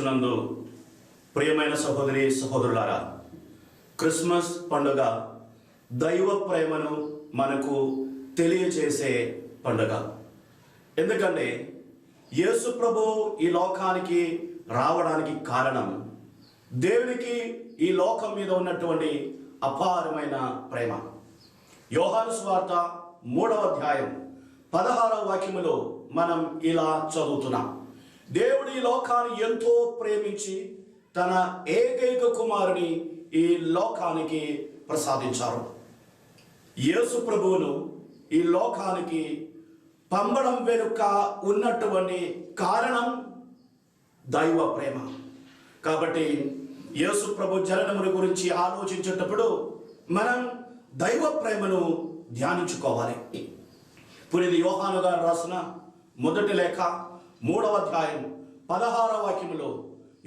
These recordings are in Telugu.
యేసునందు ప్రియమైన సహోదరి సహోదరులారా, క్రిస్మస్ పండుగ దైవ ప్రేమను మనకు తెలియజేసే పండుగ. ఎందుకంటే యేసు ప్రభు ఈ లోకానికి రావడానికి కారణం దేవునికి ఈ లోకం మీద ఉన్నటువంటి అపారమైన ప్రేమ. యోహాను సువార్త 3వ అధ్యాయం 16వ వాక్యములో మనం ఇలా చదువుతున్నాం. దేవుడు ఈ లోకాన్ని ఎంతో ప్రేమించి తన ఏకైక కుమారుని ఈ లోకానికి ప్రసాదించారు. యేసు ప్రభువును ఈ లోకానికి పంపడం వెనుక ఉన్నటువంటి కారణం దైవ ప్రేమ. కాబట్టి యేసు ప్రభు జననముల గురించి ఆలోచించేటప్పుడు మనం దైవ ప్రేమను ధ్యానించుకోవాలి. పునీత యోహాను గారు రాసిన మొదటి లేఖ 3వ అధ్యాయం 16వ వాక్యములో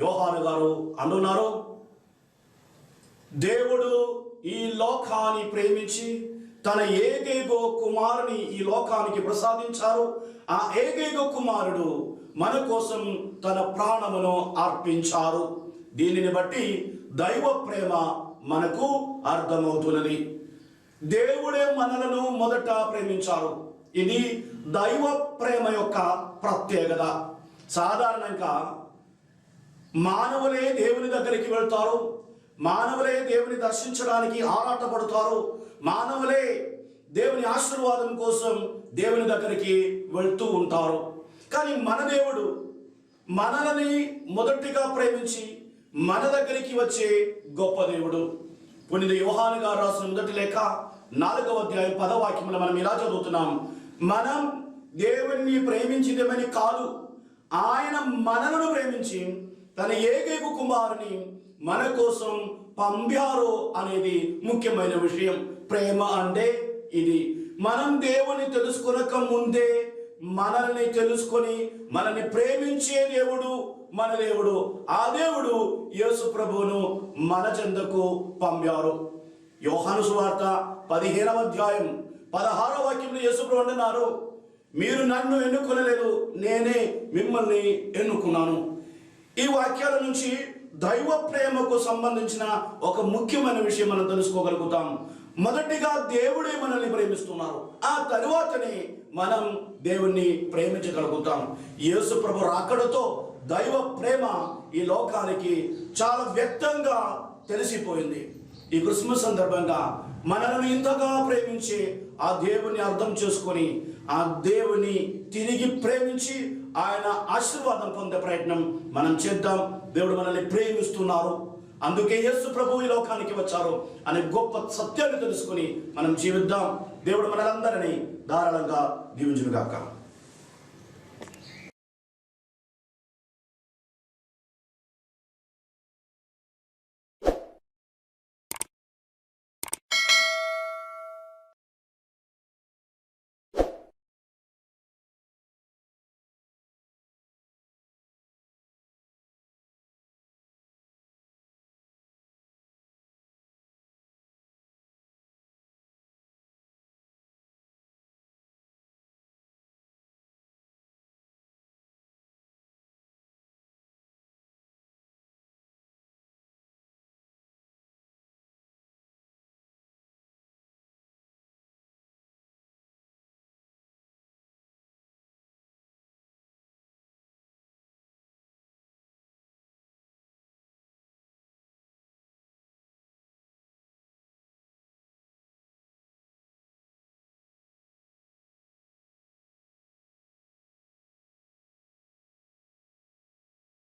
యోహాను గారు అంటున్నారు, దేవుడు ఈ లోకాన్ని ప్రేమించి తన ఏకైక కుమారుని ఈ లోకానికి ప్రసాదించారు. ఆ ఏకైక కుమారుడు మన కోసం తన ప్రాణమును అర్పించారు. దీనిని బట్టి దైవ ప్రేమ మనకు అర్థమవుతున్నది. దేవుడే మనలను మొదట ప్రేమించారు. ఇది దైవ ప్రేమ యొక్క ప్రత్యేకత. సాధారణంగా మానవులే దేవుని దగ్గరికి వెళ్తారు, మానవులే దేవుని దర్శించడానికి ఆరాటపడతారు, మానవులే దేవుని ఆశీర్వాదం కోసం దేవుని దగ్గరికి వెళ్తూ ఉంటారు. కానీ మన దేవుడు మనల్ని మొదటిగా ప్రేమించి మన దగ్గరికి వచ్చే గొప్ప దేవుడు. పునీత యోహాను గారు రాసిన మొదటి లేఖ 4వ అధ్యాయం 10వ వాక్యంలో మనం ఇలా చదువుతున్నాం, మనం దేవుణ్ణి ప్రేమించిదేమని కాదు, ఆయన మనలను ప్రేమించి తన ఏకైక కుమారుని మన కోసం పంపారు అనేది ముఖ్యమైన విషయం. ప్రేమ అంటే ఇది. మనం దేవుని తెలుసుకొనక ముందే మనల్ని తెలుసుకొని మనల్ని ప్రేమించే దేవుడు మన దేవుడు. ఆ దేవుడు యేసు ప్రభువును మన చెంతకు పంపారు. యోహాను సువార్త 15వ అధ్యాయం 16వ వాక్యంలో యేసు ప్రభు అంటున్నారు, మీరు నన్ను ఎన్నుకొనలేదు, నేనే మిమ్మల్ని ఎన్నుకున్నాను. ఈ వాక్యాల నుంచి దైవ ప్రేమకు సంబంధించిన ఒక ముఖ్యమైన విషయం మనం తెలుసుకోగలుగుతాం. మొదటిగా దేవుడే మనల్ని ప్రేమిస్తున్నారు, ఆ తరువాతనే మనం దేవుణ్ణి ప్రేమించగలుగుతాం. యేసు ప్రభు రాకడతో దైవ ప్రేమ ఈ లోకానికి చాలా వ్యక్తంగా తెలిసిపోయింది. ఈ క్రిస్మస్ సందర్భంగా మనల్ని ఇంతగా ప్రేమించి ఆ దేవుని అర్థం చేసుకొని ఆ దేవుని తిరిగి ప్రేమించి ఆయన ఆశీర్వాదం పొందే ప్రయత్నం మనం చేద్దాం. దేవుడు మనల్ని ప్రేమిస్తున్నారు, అందుకే యేసు ప్రభు ఈ లోకానికి వచ్చారు అనే గొప్ప సత్యాన్ని తెలుసుకుని మనం జీవిద్దాం. దేవుడు మనలందరినీ ధారాళంగా దీవించునుగాక.